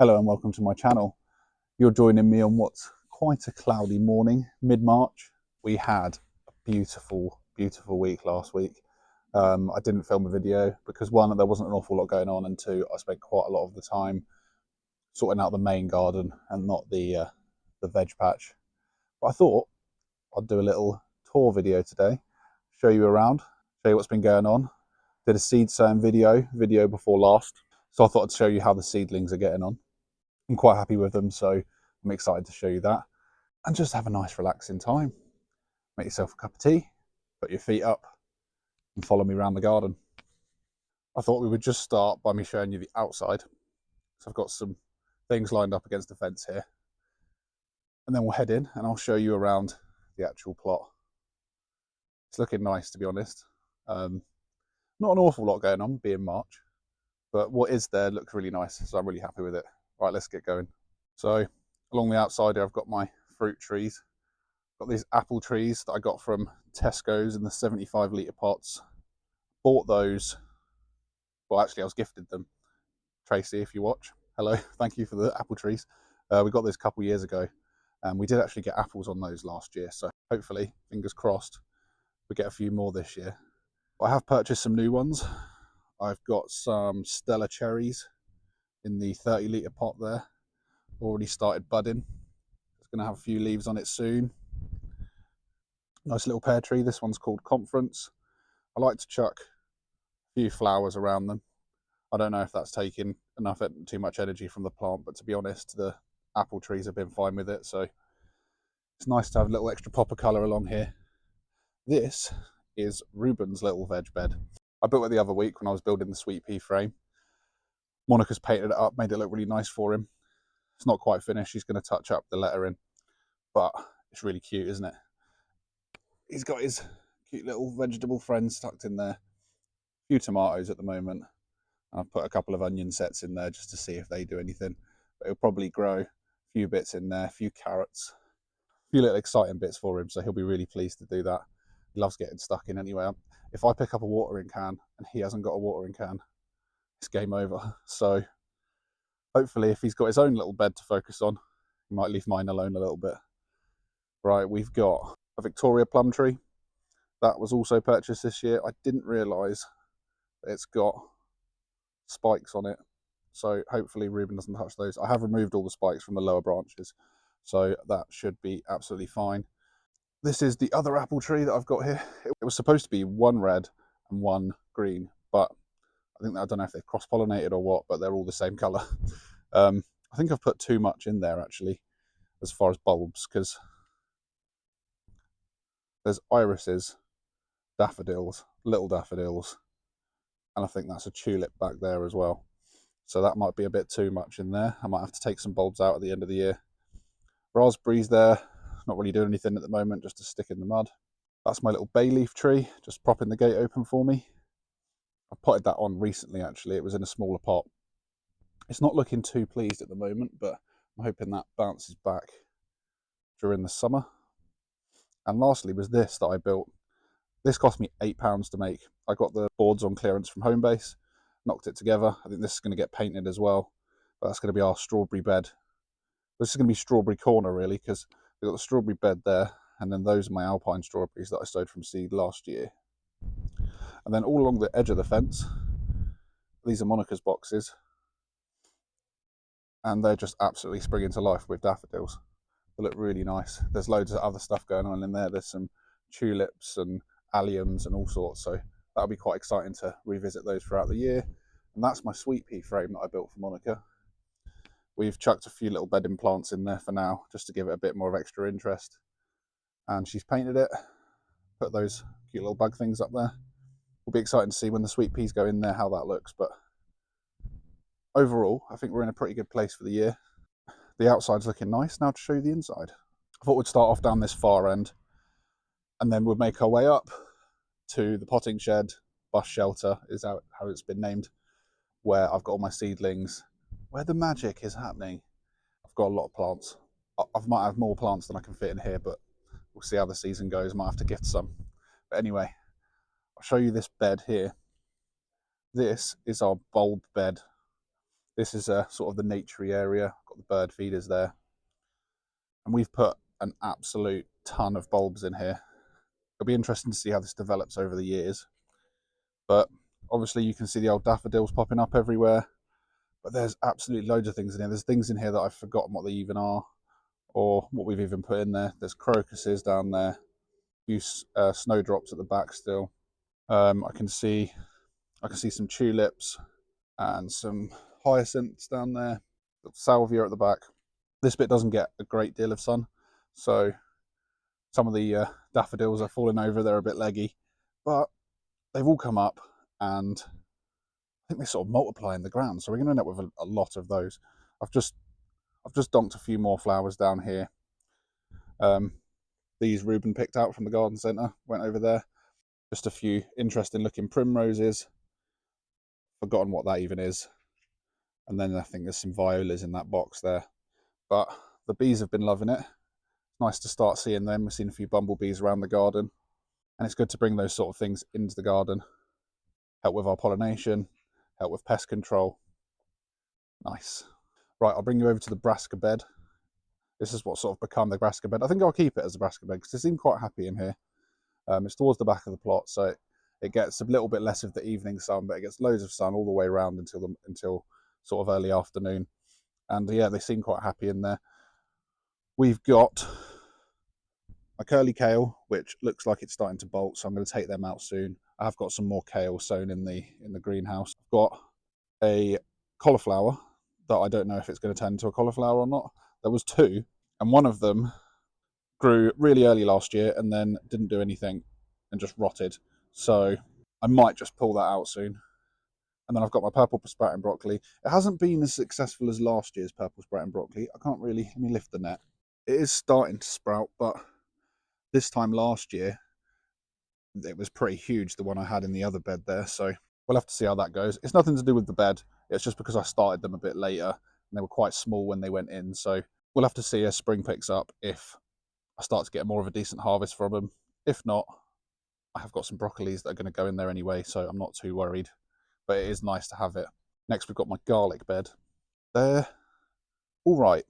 Hello and welcome to my channel. You're joining me on what's quite a cloudy morning, mid-March. We had a beautiful, beautiful week last week. I didn't film a video because one, there wasn't an awful lot going on, and two, I spent quite a lot of the time sorting out the main garden and not the veg patch. But I thought I'd do a little tour video today, show you around, show you what's been going on. Did a seed sowing video before last, so I thought I'd show you how the seedlings are getting on. I'm quite happy with them, so I'm excited to show you that. And just have a nice relaxing time. Make yourself a cup of tea, put your feet up, and follow me around the garden. I thought we would just start by me showing you the outside. So I've got some things lined up against the fence here. And then we'll head in and I'll show you around the actual plot. It's looking nice, to be honest. Not an awful lot going on, being March, but what is there looks really nice, so I'm really happy with it. Right, let's get going. So along the outside here, I've got my fruit trees. Got these apple trees that I got from Tesco's in the 75-litre pots. Bought those, well actually I was gifted them. Tracy, if you watch, hello, thank you for the apple trees. We got those a couple of years ago, and we did actually get apples on those last year, so hopefully, fingers crossed, we get a few more this year. I have purchased some new ones. I've got some Stella cherries in the 30-litre pot there. Already started budding. It's going to have a few leaves on it soon. Nice little pear tree. This one's called Conference. I like to chuck a few flowers around them. I don't know if that's taking too much energy from the plant, but to be honest, the apple trees have been fine with it, so it's nice to have a little extra pop of colour along here. This is Ruben's little veg bed. I built it the other week when I was building the sweet pea frame. Monica's painted it up, made it look really nice for him. It's not quite finished. She's going to touch up the lettering, but it's really cute, isn't it? He's got his cute little vegetable friends tucked in there. A few tomatoes at the moment. And I've put a couple of onion sets in there just to see if they do anything. But he'll probably grow a few bits in there, a few carrots, a few little exciting bits for him. So he'll be really pleased to do that. He loves getting stuck in anyway. If I pick up a watering can and he hasn't got a watering can, it's game over. So hopefully if he's got his own little bed to focus on, he might leave mine alone a little bit. Right, we've got a Victoria plum tree. That was also purchased this year. I didn't realise that it's got spikes on it. So hopefully Ruben doesn't touch those. I have removed all the spikes from the lower branches, so that should be absolutely fine. This is the other apple tree that I've got here. It was supposed to be one red and one green, but I don't know if they've cross-pollinated or what, but they're all the same colour. I think I've put too much in there actually, as far as bulbs, because there's irises, daffodils, little daffodils, and I think that's a tulip back there as well. So that might be a bit too much in there. I might have to take some bulbs out at the end of the year. Raspberries there, not really doing anything at the moment, just to stick in the mud. That's my little bay leaf tree, just propping the gate open for me. I potted that on recently actually. It was in a smaller pot. It's not looking too pleased at the moment, but I'm hoping that bounces back during the summer. And lastly was this that I built. This cost me £8 to make. I got the boards on clearance from Homebase, knocked it together. I think this is going to get painted as well, but that's going to be our strawberry bed. This is going to be strawberry corner really, because we've got the strawberry bed there, and then those are my alpine strawberries that I sowed from seed last year. And then all along the edge of the fence, these are Monica's boxes, and they're just absolutely springing to life with daffodils. They look really nice. There's loads of other stuff going on in there. There's some tulips and alliums and all sorts, so that'll be quite exciting to revisit those throughout the year. And that's my sweet pea frame that I built for Monica. We've chucked a few little bedding plants in there for now, just to give it a bit more of extra interest. And she's painted it, put those cute little bug things up there. Will be exciting to see when the sweet peas go in there how that looks, but overall I think we're in a pretty good place for the year. The outside's looking nice. Now to show you the inside. I thought we'd start off down this far end, and then we'll make our way up to the potting shed, bus shelter is how it's been named, where I've got all my seedlings, where the magic is happening. I've got a lot of plants. I might have more plants than I can fit in here, but we'll see how the season goes. Might have to gift some. But anyway, I'll show you this bed here. This is our bulb bed. This is a sort of the naturey area. Got the bird feeders there. And we've put an absolute ton of bulbs in here. It'll be interesting to see how this develops over the years. But obviously you can see the old daffodils popping up everywhere. But there's absolutely loads of things in here. There's things in here that I've forgotten what they even are, or what we've even put in there. There's crocuses down there. A few snowdrops at the back still. I can see some tulips and some hyacinths down there. Salvia at the back. This bit doesn't get a great deal of sun, so some of the daffodils are falling over. They're a bit leggy, but they've all come up, and I think they sort of multiply in the ground. So we're going to end up with a lot of those. I've just donked a few more flowers down here. These Reuben picked out from the garden centre, went over there. Just a few interesting looking primroses. Forgotten what that even is. And then I think there's some violas in that box there. But the bees have been loving it. It's nice to start seeing them. We've seen a few bumblebees around the garden. And it's good to bring those sort of things into the garden. Help with our pollination, help with pest control. Nice. Right, I'll bring you over to the brassica bed. This is what's sort of become the brassica bed. I think I'll keep it as a brassica bed because they seem quite happy in here. It's towards the back of the plot, so it gets a little bit less of the evening sun, but it gets loads of sun all the way around until sort of early afternoon. And yeah, they seem quite happy in there. We've got a curly kale, which looks like it's starting to bolt, so I'm going to take them out soon. I have got some more kale sown in the greenhouse. I've got a cauliflower that I don't know if it's going to turn into a cauliflower or not. There was two, and one of them grew really early last year and then didn't do anything and just rotted. So I might just pull that out soon. And then I've got my purple sprouting broccoli. It hasn't been as successful as last year's purple sprouting broccoli. I can't really, let me lift the net. It is starting to sprout, but this time last year, it was pretty huge, the one I had in the other bed there. So we'll have to see how that goes. It's nothing to do with the bed. It's just because I started them a bit later and they were quite small when they went in. So we'll have to see as spring picks up if I start to get more of a decent harvest from them. If not, I have got some broccolis that are going to go in there anyway, so I'm not too worried. But it is nice to have it. Next, we've got my garlic bed. They're all right.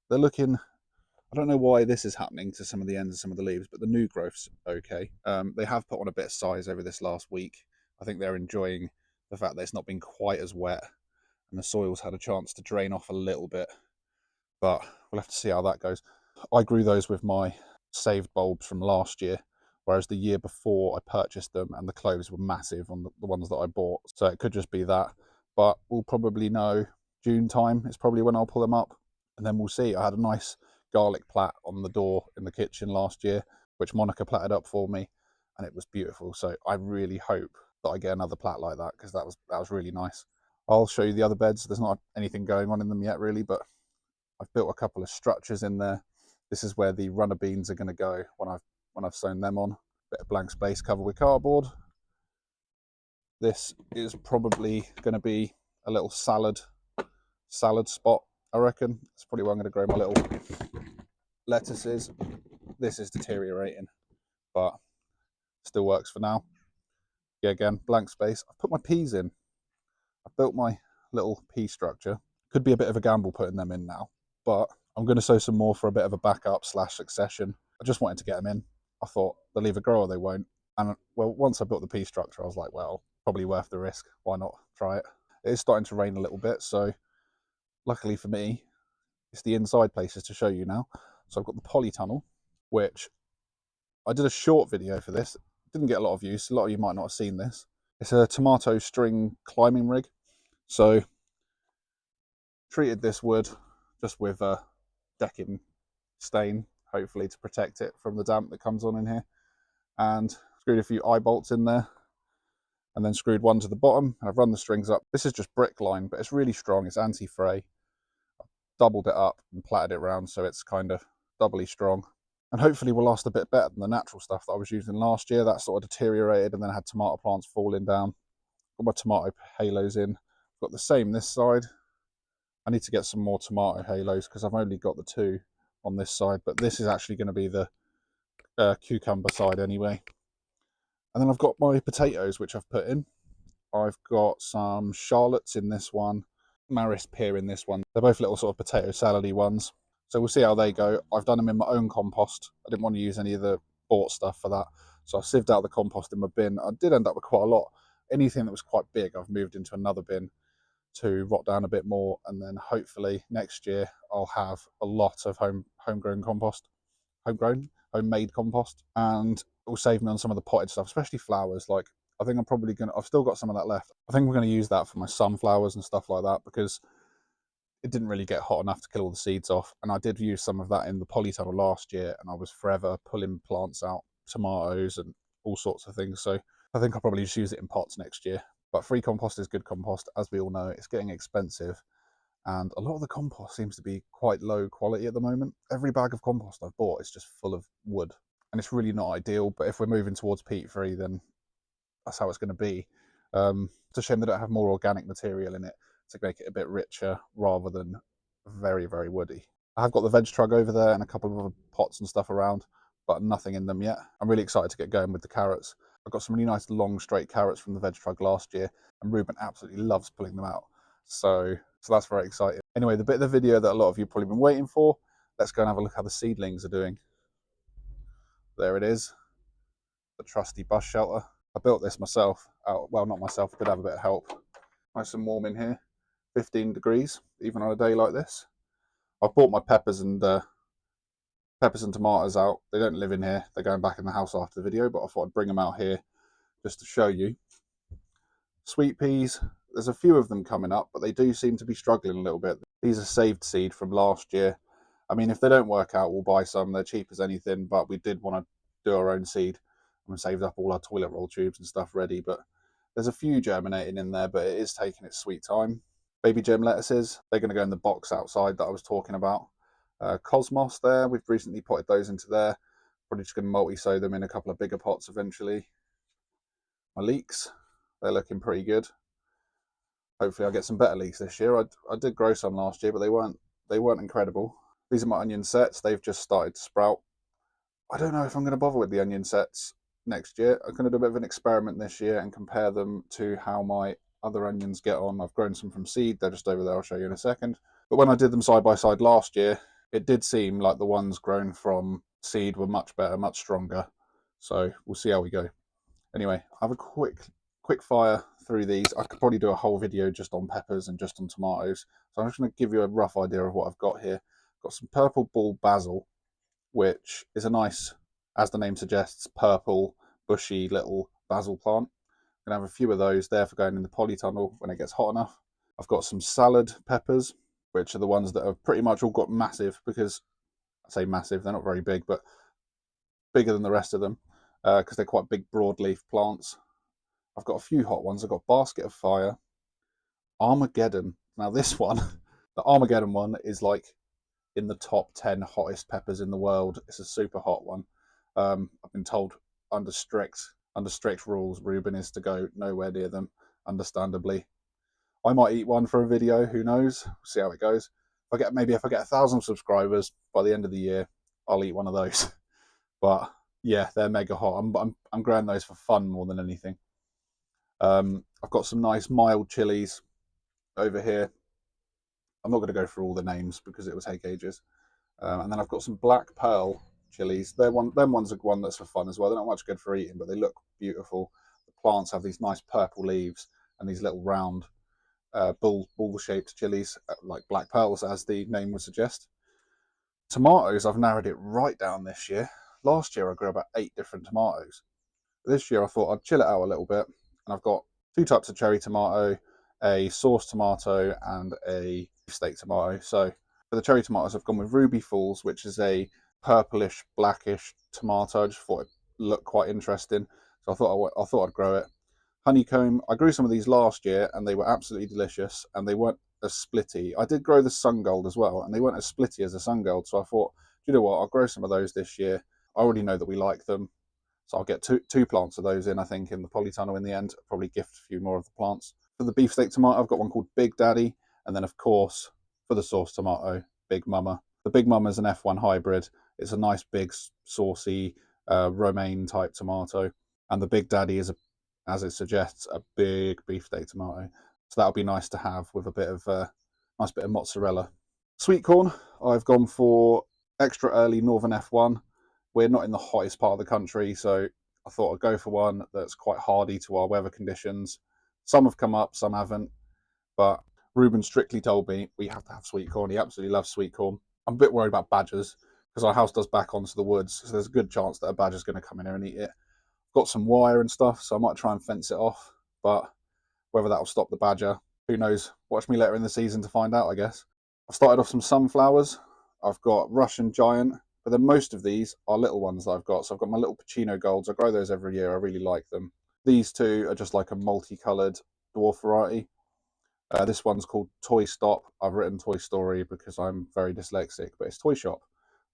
They're looking, I don't know why this is happening to some of the ends of some of the leaves, but the new growth's okay. They have put on a bit of size over this last week. I think they're enjoying the fact that it's not been quite as wet and the soil's had a chance to drain off a little bit. But we'll have to see how that goes. I grew those with my saved bulbs from last year, whereas the year before I purchased them and the cloves were massive on the ones that I bought. So it could just be that, but we'll probably know June time is probably when I'll pull them up, and then we'll see. I had a nice garlic plait on the door in the kitchen last year, which Monica plaited up for me, and it was beautiful. So I really hope that I get another plait like that, because that was really nice. I'll show you the other beds. There's not anything going on in them yet really, but I've built a couple of structures in there. This is where the runner beans are going to go when I've sown them on. Bit of blank space covered with cardboard. This is probably going to be a little salad spot, I reckon. It's probably where I'm going to grow my little lettuces. This is deteriorating, but still works for now. Yeah, again, blank space. I've put my peas in. I've built my little pea structure. Could be a bit of a gamble putting them in now, but I'm going to sow some more for a bit of a backup / succession. I just wanted to get them in. I thought they'll either grow or they won't. And well, once I built the pea structure, I was like, well, probably worth the risk. Why not try it? It is starting to rain a little bit, so luckily for me, it's the inside places to show you now. So I've got the polytunnel, which I did a short video for this. Didn't get a lot of use. A lot of you might not have seen this. It's a tomato string climbing rig. So treated this wood just with a decking stain, hopefully to protect it from the damp that comes on in here, and screwed a few eye bolts in there, and then screwed one to the bottom. I've run the strings up. This is just brick line, but it's really strong. It's anti-fray. I've doubled it up and plaited it around so it's kind of doubly strong, and hopefully will last a bit better than the natural stuff that I was using last year. That sort of deteriorated and then had tomato plants falling down. Got my tomato halos in. Got the same this side. I need to get some more tomato halos because I've only got the two on this side, but this is actually going to be the cucumber side anyway. And then I've got my potatoes, which I've put in. I've got some shallots in this one. Maris pear in this one. They're both little sort of potato salad-y ones. So we'll see how they go. I've done them in my own compost. I didn't want to use any of the bought stuff for that. So I sieved out the compost in my bin. I did end up with quite a lot. Anything that was quite big, I've moved into another bin to rot down a bit more, and then hopefully next year I'll have a lot of homemade compost, and it will save me on some of the potted stuff, especially flowers. Like, I think I've still got some of that left. I think we're gonna use that for my sunflowers and stuff like that, because it didn't really get hot enough to kill all the seeds off. And I did use some of that in the polytunnel last year, and I was forever pulling plants out, tomatoes and all sorts of things. So I think I'll probably just use it in pots next year. But free compost is good compost. As we all know, it's getting expensive, and a lot of the compost seems to be quite low quality at the moment. Every bag of compost I've bought is just full of wood, and it's really not ideal. But if we're moving towards peat free, then that's how it's going to be. It's a shame they don't have more organic material in it to make it a bit richer rather than very, very woody. I have got the veg truck over there and a couple of other pots and stuff around, but nothing in them yet. I'm really excited to get going with the carrots. I got some really nice long straight carrots from the veg truck last year, and Ruben absolutely loves pulling them out. So that's very exciting. Anyway, the bit of the video that a lot of you have probably been waiting for, let's go and have a look how the seedlings are doing. There it is, the trusty bus shelter. I built this myself. Well, not myself, I did have a bit of help. Nice and warm in here, 15 degrees, even on a day like this. I've bought my peppers and tomatoes out. They don't live in here. They're going back in the house after the video, but I thought I'd bring them out here just to show you. Sweet peas, there's a few of them coming up, but they do seem to be struggling a little bit. These are saved seed from last year. I mean, if they don't work out, we'll buy some. They're cheap as anything, but we did want to do our own seed, and we saved up all our toilet roll tubes and stuff ready. But there's a few germinating in there, but it is taking its sweet time. Baby gem lettuces, they're going to go in the box outside that I was talking about. Cosmos there, we've recently potted those into there. Probably just going to multi-sow them in a couple of bigger pots eventually. My leeks, they're looking pretty good. Hopefully I'll get some better leeks this year. I did grow some last year, but they weren't incredible. These are my onion sets. They've just started to sprout. I don't know if I'm going to bother with the onion sets next year. I'm going to do a bit of an experiment this year and compare them to how my other onions get on. I've grown some from seed. They're just over there. I'll show you in a second. But when I did them side by side last year, it did seem like the ones grown from seed were much better, much stronger. So we'll see how we go. Anyway, I have a quick fire through these. I could probably do a whole video just on peppers and just on tomatoes. So I'm just going to give you a rough idea of what I've got here. I've got some purple ball basil, which is a nice, as the name suggests, purple, bushy little basil plant. I'm going to have a few of those there for going in the polytunnel when it gets hot enough. I've got some salad peppers, which are the ones that have pretty much all got massive, because I say massive, they're not very big, but bigger than the rest of them, because they're quite big broadleaf plants. I've got a few hot ones. I've got Basket of Fire, Armageddon. Now this one, the Armageddon one, is like in the top 10 hottest peppers in the world. It's a super hot one. I've been told under strict rules, Ruben is to go nowhere near them, understandably. I might eat one for a video, who knows? We'll see how it goes. If I get 1,000 subscribers by the end of the year, I'll eat one of those. But yeah, they're mega hot. I'm growing those for fun more than anything. I've got some nice mild chilies over here. I'm not going to go through all the names because it will take ages. And then I've got some black pearl chilies. Them ones are one that's for fun as well. They're not much good for eating, but they look beautiful. The plants have these nice purple leaves and these little round ball-shaped chilies, like black pearls, as the name would suggest. Tomatoes, I've narrowed it right down this year. Last year I grew about 8 different tomatoes. This year I thought I'd chill it out a little bit, and I've got 2 types of cherry tomato, a sauce tomato and a steak tomato. So for the cherry tomatoes, I've gone with Ruby Falls, which is a purplish, blackish tomato. I just thought it looked quite interesting, so I thought I'd grow it. Honeycomb, I grew some of these last year and they were absolutely delicious, and they weren't as splitty. I did grow the Sun Gold as well, and they weren't as splitty as the Sun Gold, so I thought, do you know what, I'll grow some of those this year. I already know that we like them, so I'll get two plants of those in, I think, in the polytunnel in the end. I'll probably gift a few more of the plants. For the beefsteak tomato, I've got one called Big Daddy, and then of course, for the sauce tomato, Big Mama. The Big Mama is an F1 hybrid. It's a nice big saucy romaine type tomato, and the Big Daddy is, as it suggests, a big beefsteak tomato. So that'll be nice to have with a bit of nice bit of mozzarella. Sweet corn, I've gone for extra early Northern F1. We're not in the hottest part of the country, so I thought I'd go for one that's quite hardy to our weather conditions. Some have come up, some haven't, but Ruben strictly told me we have to have sweet corn. He absolutely loves sweet corn. I'm a bit worried about badgers because our house does back onto the woods, so there's a good chance that a badger's going to come in here and eat it. Got some wire and stuff, so I might try and fence it off, but whether that'll stop the badger, who knows? Watch me later in the season to find out, I guess. I've started off some sunflowers. I've got Russian Giant, but then most of these are little ones that I've got. So I've got my little Pacino Golds. I grow those every year. I really like them. These two are just like a multicoloured dwarf variety. This one's called Toy Stop. I've written Toy Story because I'm very dyslexic, but it's Toy Shop.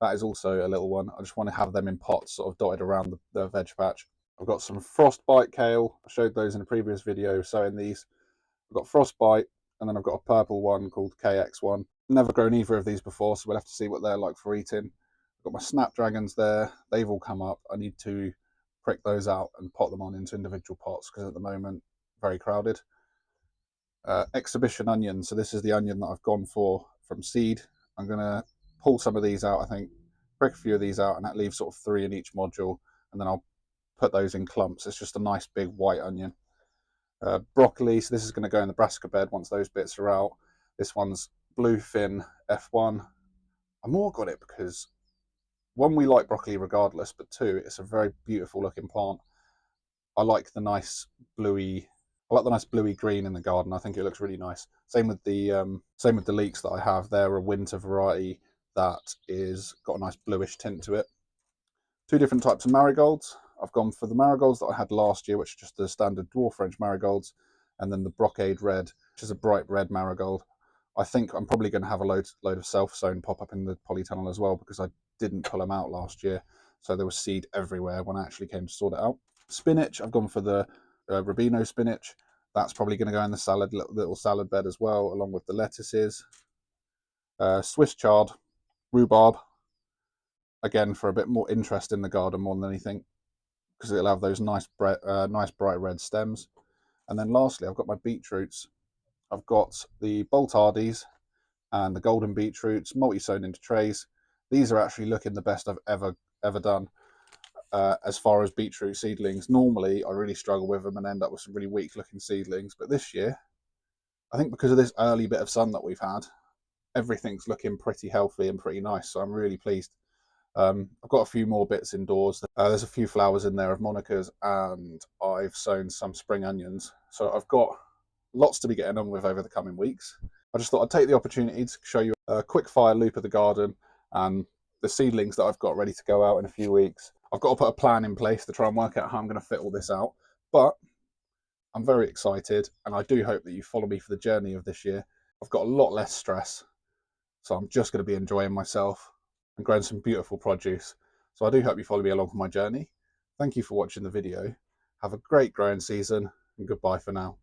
That is also a little one. I just want to have them in pots sort of dotted around the veg patch. I've got some Frostbite Kale. I showed those in a previous video, sowing these. I've got Frostbite, and then I've got a purple one called KX1. Never grown either of these before, so we'll have to see what they're like for eating. I've got my Snapdragons there. They've all come up. I need to prick those out and pot them on into individual pots because at the moment, very crowded. Exhibition onion. So this is the onion that I've gone for from seed. I'm going to pull some of these out, I think, prick a few of these out, and that leaves sort of 3 in each module, and then I'll put those in clumps. It's just a nice big white onion. Broccoli, so this is going to go in the brassica bed once those bits are out. This one's Bluefin F1. I more got it because, one, we like broccoli regardless, but two, it's a very beautiful looking plant. I like the nice bluey green in the garden. I think it looks really nice. Same with the leeks that I have. They're a winter variety that is got a nice bluish tint to it. 2 different types of marigolds. I've gone for the marigolds that I had last year, which are just the standard dwarf French marigolds, and then the Brocade Red, which is a bright red marigold. I think I'm probably going to have a load of self-sown pop up in the polytunnel as well, because I didn't pull them out last year, so there was seed everywhere when I actually came to sort it out. Spinach, I've gone for the Rubino spinach. That's probably going to go in the little salad bed as well, along with the lettuces. Swiss chard, rhubarb, again for a bit more interest in the garden more than anything, because it'll have those nice bright red stems. And then lastly, I've got my beetroots. I've got the Boltardies and the golden beetroots, multi-sown into trays. These are actually looking the best I've ever done as far as beetroot seedlings. Normally, I really struggle with them and end up with some really weak-looking seedlings. But this year, I think because of this early bit of sun that we've had, everything's looking pretty healthy and pretty nice. So I'm really pleased. I've got a few more bits indoors. There's a few flowers in there of monicas, and I've sown some spring onions. So I've got lots to be getting on with over the coming weeks. I just thought I'd take the opportunity to show you a quick fire loop of the garden and the seedlings that I've got ready to go out in a few weeks. I've got to put a plan in place to try and work out how I'm going to fit all this out, but I'm very excited, and I do hope that you follow me for the journey of this year. I've got a lot less stress, so I'm just going to be enjoying myself and growing some beautiful produce. So I do hope you follow me along for my journey. Thank you for watching the video. Have a great growing season, and goodbye for now.